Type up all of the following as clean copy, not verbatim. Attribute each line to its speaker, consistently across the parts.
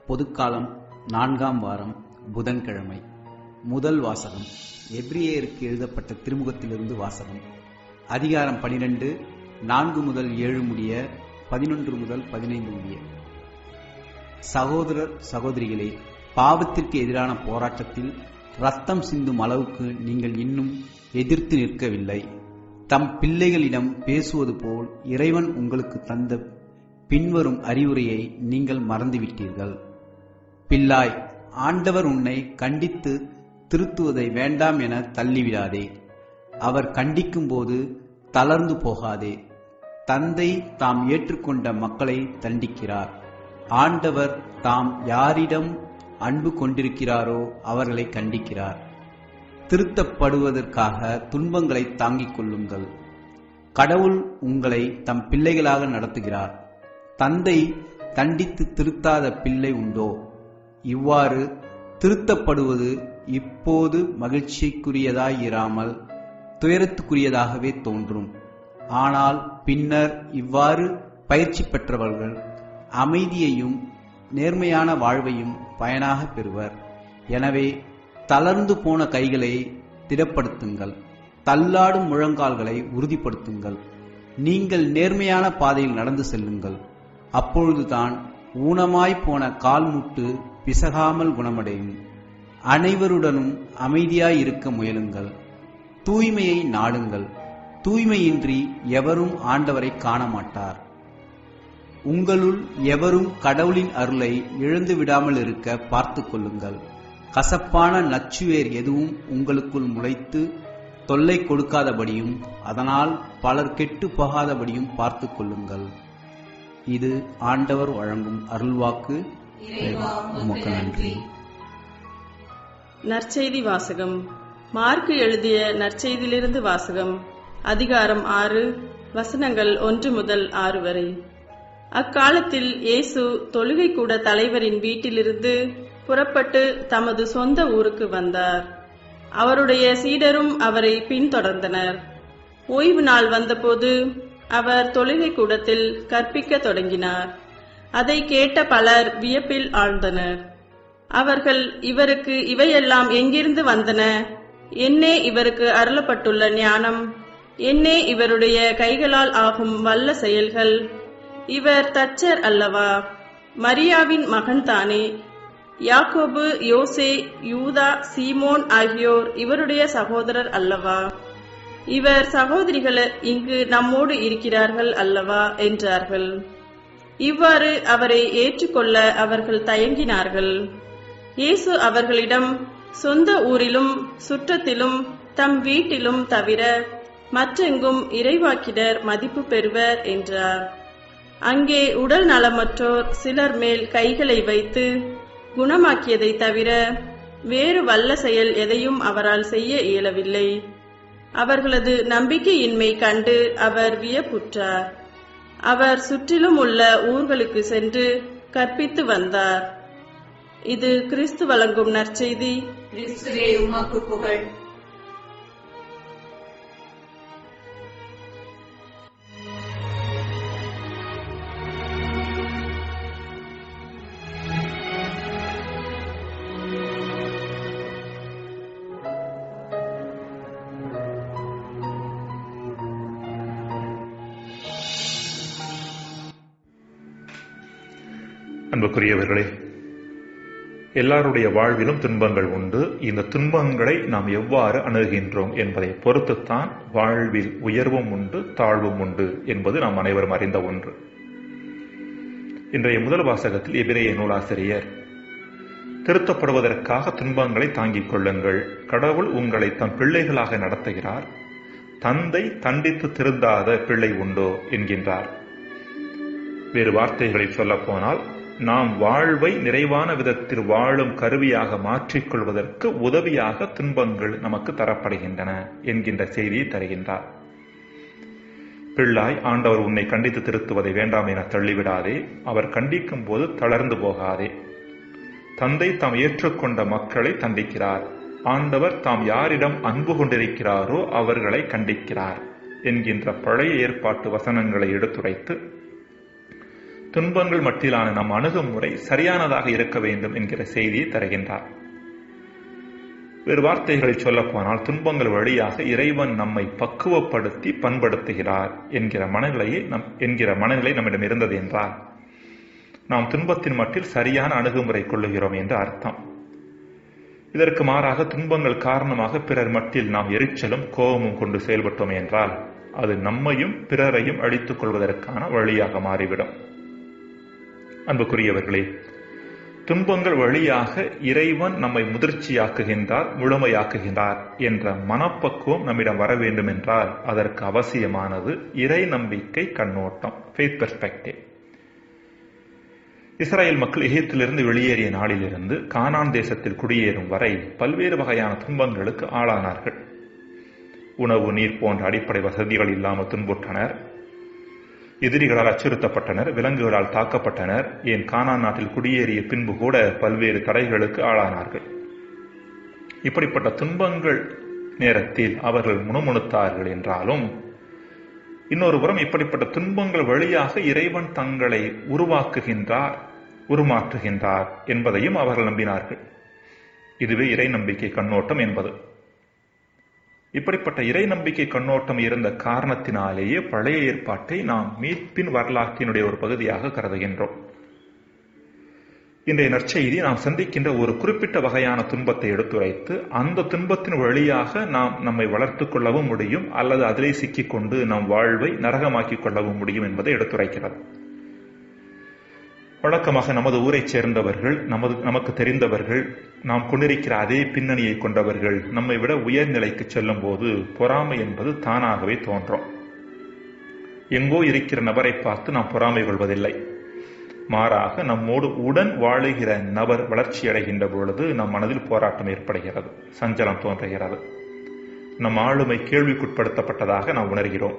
Speaker 1: பொதுக்காலம் 4ஆம் வாரம் புதன்கிழமை. முதல் வாசகம் எபிரேயருக்கு எழுதப்பட்ட திருமுகத்திலிருந்து வாசகம். அதிகாரம் 12, 4 முதல் 7 முடிய, 11 முதல் 15 முடிய. சகோதரர் சகோதரிகளே, பாவத்திற்கு எதிரான போராட்டத்தில் ரத்தம் சிந்தும் அளவுக்கு நீங்கள் இன்னும் எதிர்த்து நிற்கவில்லை. தம் பிள்ளைகளிடம் பேசுவது போல் இறைவன் உங்களுக்கு தந்த பின்வரும் அறிவுரையை நீங்கள் மறந்துவிட்டீர்கள். பிள்ளாய், ஆண்டவர் உன்னை கண்டித்து திருத்துவதை வேண்டாம் என தள்ளிவிடாதே. அவர் கண்டிக்கும் போது தளர்ந்து போகாதே. தந்தை தாம் ஏற்றுக்கொண்ட மக்களை தண்டிக்கிறார். ஆண்டவர் தாம் யாரிடம் அன்பு கொண்டிருக்கிறாரோ அவர்களை கண்டிக்கிறார். திருத்தப்படுவதற்காக துன்பங்களை தாங்கிக் கொள்ளுங்கள். கடவுள் உங்களை தம் பிள்ளைகளாக நடத்துகிறார். தந்தை தண்டித்து திருத்தாத பிள்ளை உண்டோ? இவ்வாறு திருத்தப்படுவது இப்போது மகிழ்ச்சிக்குரியதாயிராமல் துயரத்துக்குரியதாகவே தோன்றும். ஆனால் பின்னர் இவ்வாறு பயிற்சி பெற்றவர்கள் அமைதியையும் நேர்மையான வாழ்வையும் பயனாக பெறுவர். எனவே தளர்ந்து போன கைகளை திடப்படுத்துங்கள். தள்ளாடும் முழங்கால்களை உறுதிப்படுத்துங்கள். நீங்கள் நேர்மையான பாதையில் நடந்து செல்லுங்கள். அப்பொழுதுதான் ஊனமாய் போன கால்முட்டு பிசகாமல் குணமடையும். அனைவருடனும் அமைதியாய் இருக்க முயலுங்கள். தூய்மையை நாடுங்கள். தூய்மையின்றி எவரும் ஆண்டவரை காண மாட்டார். உங்களுள் எவரும் கடவுளின் அருளை இழந்து விடாமல் இருக்க பார்த்து கொள்ளுங்கள். கசப்பான நச்சுவேர் எதுவும் உங்களுக்குள் முளைத்து தொல்லை கொடுக்காதபடியும் அதனால் பலர் கெட்டு போகாதபடியும் பார்த்து கொள்ளுங்கள். இது ஆண்டவர் வழங்கும் அருள்வாக்கு. உமக்கு நன்றி.
Speaker 2: நற்செய்தி வாசகம். மார்க்கு எழுதிய நற்செய்தியிலிருந்து வாசகம். அதிகாரம் 6, வசனங்கள் 1 முதல் 6 வரை. அக்காலத்தில் இயேசு தொழுகை கூட தலைவரின் வீட்டிலிருந்து புறப்பட்டு தமது சொந்த ஊருக்கு வந்தார். அவருடைய சீடரும் அவரை பின்தொடர்ந்தனர். ஓய்வு நாள் வந்தபோது அவர் தொழுகை கூடத்தில் கற்பிக்க தொடங்கினார். அதை கேட்ட பலர் வியப்பில் ஆழ்ந்தனர். அவர்கள், இவருக்கு இவையெல்லாம் எங்கிருந்து வந்தன? என்னே இவருக்கு அருளப்பட்டுள்ள ஞானம்? என்னே இவருடைய கைகளால் ஆகும் வல்ல செயல்கள்? இவர் தச்சர் அல்லவா? மரியாவின் மகன்தானே? யாக்கோபு, யோசே, யூதா, சீமோன் ஆகியோர் இவருடைய சகோதரர் அல்லவா? இவர் சகோதரிகள் இங்கு நம்மோடு இருக்கிறார்கள் அல்லவா என்றார்கள். இவ்வாறு அவரை ஏற்றுக்கொள்ள அவர்கள் தயங்கினார்கள். இயேசு அவர்களிடம், சொந்த ஊரிலும் சுற்றத்திலும் தம் வீட்டிலும் தவிர மற்றெங்கும் இறைவாக்கினர் மதிப்பு பெறுவர் என்றார். அங்கே உடல் நலமற்றோர் சிலர் மேல் கைகளை வைத்து குணமாக்கியதை தவிர வேறு வல்ல செயல் எதையும் அவரால் செய்ய இயலவில்லை. அவர்களது நம்பிக்கையின்மை கண்டு அவர் வியப்புற்றார். அவர் சுற்றிலும் உள்ள ஊர்களுக்கு சென்று கற்பித்து வந்தார். இது கிறிஸ்து வழங்கும் நற்செய்தி.
Speaker 3: கிறிஸ்துவே, உமக்கு புகழ்.
Speaker 4: அன்புக்குரியவர்களே, எல்லாருடைய வாழ்விலும் துன்பங்கள் உண்டு. இந்த துன்பங்களை நாம் எவ்வாறு அணுகின்றோம் என்பதை பொறுத்துத்தான் வாழ்வில் உயர்வும் உண்டு, தாழ்வும் உண்டு என்பது நாம் அனைவரும் அறிந்த ஒன்று. இன்றைய முதல் வாசகத்தில் எபிரேய நூலாசிரியர், திருத்தப்படுவதற்காக துன்பங்களை தாங்கிக் கொள்ளுங்கள். கடவுள் உங்களை தம் பிள்ளைகளாக நடத்துகிறார். தந்தை தண்டித்து திருந்தாத பிள்ளை உண்டோ என்கின்றார். வேறு வார்த்தைகளில் சொல்ல போனால், நாம் வாழ்வை நிறைவான விதத்தில் வாழும் கருவியாக மாற்றிக்கொள்வதற்கு உதவியாக துன்பங்கள் நமக்கு தரப்படுகின்றன என்கின்ற செய்தியை தருகின்றார். பிள்ளாய், ஆண்டவர் உன்னை கண்டித்து திருத்துவதை வேண்டாம் என தள்ளிவிடாதே. அவர் கண்டிக்கும் போது தளர்ந்து போகாதே. தந்தை தாம் ஏற்றுக்கொண்ட மக்களை தண்டிக்கிறார். ஆண்டவர் தாம் யாரிடம் அன்பு கொண்டிருக்கிறாரோ அவர்களை கண்டிக்கிறார் என்கின்ற பழைய ஏற்பாட்டு வசனங்களை எடுத்துரைத்து துன்பங்கள் மட்டிலான நம் அணுகுமுறை சரியானதாக இருக்க வேண்டும் என்கிற செய்தியை தருகின்றார். வேறு வார்த்தைகளில் சொல்ல போனால், துன்பங்கள் வழியாக இறைவன் நம்மை பக்குவப்படுத்தி பண்படுத்துகிறார் என்கிற மனநிலை நம்மிடம் இருந்தது என்றால், நாம் துன்பத்தின் மட்டில் சரியான அணுகுமுறை கொள்ளுகிறோம் என்று அர்த்தம். இதற்கு மாறாக துன்பங்கள் காரணமாக பிறர் மட்டில் நாம் எரிச்சலும் கோபமும் கொண்டு செயல்பட்டோம் என்றால், அது நம்மையும் பிறரையும் அழித்துக் கொள்வதற்கான வழியாக மாறிவிடும். அன்புக்குரியவர்களே, துன்பங்கள் வழியாக இறைவன் நம்மை முதிர்ச்சியாக்குகின்றார், முழுமையாக்குகின்றார் என்ற மனப்பக்குவம் நம்மிடம் வர வேண்டும் என்றால், அதற்கு அவசியமானது இறை நம்பிக்கை கண்ணோட்டம், ஃபெய்த் பெர்ஸ்பெக்டிவ். இஸ்ரேல் மக்கள் எகிப்திலிருந்து வெளியேறிய நாளிலிருந்து கானான் தேசத்தில் குடியேறும் வரை பல்வேறு வகையான துன்பங்களுக்கு ஆளானார்கள். உணவு, நீர் போன்ற அடிப்படை வசதிகள் இல்லாமல் துன்புற்றனர். எதிரிகளால் அச்சுறுத்தப்பட்டனர், விலங்குகளால் தாக்கப்பட்டனர். ஏன் கானான் நாட்டில் குடியேறிய பின்பு கூட பல்வேறு தடைகளுக்கு ஆளானார்கள். இப்படிப்பட்ட துன்பங்கள் நேரத்தில் அவர்கள் முணுமுணுத்தார்கள் என்றாலும், இன்னொரு புறம் இப்படிப்பட்ட துன்பங்கள் வழியாக இறைவன் தங்களை உருவாக்குகின்றார், உருமாற்றுகின்றார் என்பதையும் அவர்கள் நம்பினார்கள். இதுவே இறை நம்பிக்கை கண்ணோட்டம் என்பது. இப்படிப்பட்ட இறை நம்பிக்கை கண்ணோட்டம் இருந்த காரணத்தினாலேயே பழைய ஏற்பாட்டை நாம் மீட்பின் வரலாற்றினுடைய ஒரு பகுதியாக கருதுகின்றோம். இன்றைய நற்செய்தி நாம் சந்திக்கின்ற ஒரு குறிப்பிட்ட வகையான துன்பத்தை எடுத்துரைத்து, அந்த துன்பத்தின் வழியாக நாம் நம்மை வளர்த்துக் கொள்ளவும் முடியும், அல்லது அதிலே சிக்கிக்கொண்டு நம் வாழ்வை நரகமாக்கிக் கொள்ளவும் முடியும் என்பதை எடுத்துரைக்கிறது. வழக்கமாக நமது ஊரைச் சேர்ந்தவர்கள், நமக்கு தெரிந்தவர்கள், நாம் கொண்டிருக்கிற அதே பின்னணியை கொண்டவர்கள் நம்மை விட உயர்நிலைக்கு செல்லும் போது பொறாமை என்பது தானாகவே தோன்றும். எங்கோ இருக்கிற நபரை பார்த்து நாம் பொறாமை கொள்வதில்லை. மாறாக நம்மோடு உடன் வாழுகிற நபர் வளர்ச்சி அடைகின்ற பொழுது நம் மனதில் போராட்டம் ஏற்படுகிறது, சஞ்சலம் தோன்றுகிறது. நம் ஆளுமை கேள்விக்குட்படுத்தப்பட்டதாக நாம் உணர்கிறோம்.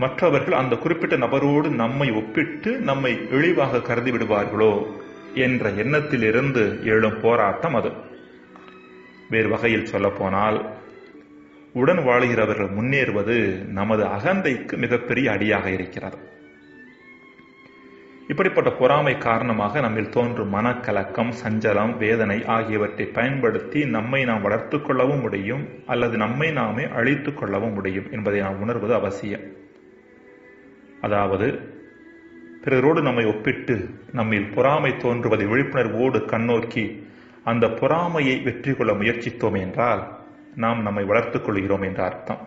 Speaker 4: மற்றவர்கள் அந்த குறிப்பிட்ட நபரோடு நம்மை ஒப்பிட்டு நம்மை இழிவாக கருதி விடுவார்களோ என்ற எண்ணத்தில் இருந்து எழும் போராட்டம் அது. வேறு வகையில் சொல்ல போனால், உடன் வாழுகிறவர்கள் முன்னேறுவது நமது அகந்தைக்கு மிகப்பெரிய அடியாக இருக்கிறது. இப்படிப்பட்ட பொறாமை காரணமாக நம்மில் தோன்றும் மனக்கலக்கம், சஞ்சலம், வேதனை ஆகியவற்றை பயன்படுத்தி நம்மை நாம் வளர்த்துக் கொள்ளவும் முடியும், அல்லது நம்மை நாமே அழித்துக் கொள்ளவும் முடியும் என்பதை நாம் உணர்வது அவசியம். அதாவது, பிறரோடு நம்மை ஒப்பிட்டு நம்மில் பொறாமை தோன்றுவதை விழிப்புணர்வோடு கண்ணோக்கி அந்த பொறாமையை வெற்றி கொள்ள முயற்சித்தோம் என்றால் நாம் நம்மை வளர்த்துக் கொள்கிறோம் என்ற அர்த்தம்.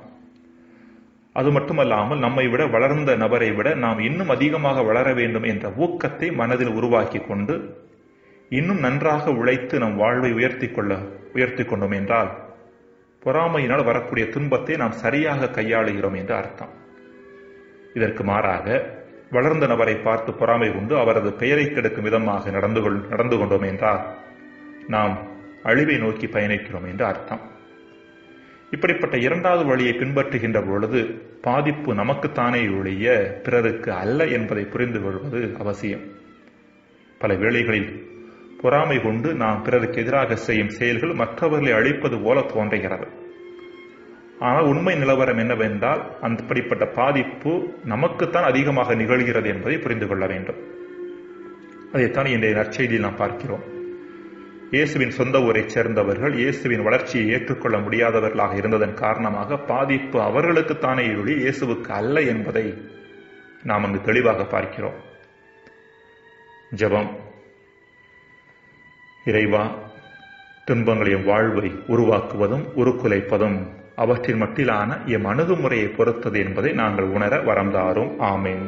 Speaker 4: அது மட்டுமல்லாமல், நம்மை விட வளர்ந்த நபரை விட நாம் இன்னும் அதிகமாக வளர வேண்டும் என்ற ஊக்கத்தை மனதில் உருவாக்கி கொண்டு இன்னும் நன்றாக உழைத்து நம் வாழ்வை உயர்த்தி கொண்டோம் என்றால் பொறாமையினால் வரக்கூடிய துன்பத்தை நாம் சரியாக கையாளுகிறோம் என்று அர்த்தம். இதற்கு மாறாக, வளர்ந்த நபரை பார்த்து பொறாமை கொண்டு அவரது பெயரை கெடுக்கும் விதமாக நடந்து கொண்டோம் என்றால் நாம் அழிவை நோக்கி பயணிக்கிறோம் என்று அர்த்தம். இப்படிப்பட்ட இரண்டாவது வழியை பின்பற்றுகின்ற பொழுது பாதிப்பு நமக்குத்தானே ஒழிய பிறருக்கு அல்ல என்பதை புரிந்து கொள்வது அவசியம். பல வேளைகளில் பொறாமை கொண்டு நாம் பிறருக்கு எதிராக செய்யும் செயல்கள் மற்றவர்களை அழிப்பது போல தோன்றுகிறது. ஆனால் உண்மை நிலவரம் என்னவென்றால், அப்படிப்பட்ட பாதிப்பு நமக்குத்தான் அதிகமாக நிகழ்கிறது என்பதை புரிந்து கொள்ள வேண்டும். அதைத்தான் இன்றைய நற்செய்தியில் நாம் பார்க்கிறோம். இயேசுவின் சொந்த ஊரைச் சேர்ந்தவர்கள் இயேசுவின் வளர்ச்சியை ஏற்றுக்கொள்ள முடியாதவர்களாக இருந்ததன் காரணமாக பாதிப்பு அவர்களுக்குத்தானே ஒழிய இயேசுவுக்கு அல்ல என்பதை நாம் அங்கு தெளிவாக பார்க்கிறோம். ஜெபம். இறைவா, துன்பங்களையும் வாழ்வை உருவாக்குவதும் உருக்குலைப்பதும் அவற்றின் மட்டிலான எம் அணுகுமுறையை பொறுத்தது என்பதை நாங்கள் உணர வரம் தாரும். ஆமென்.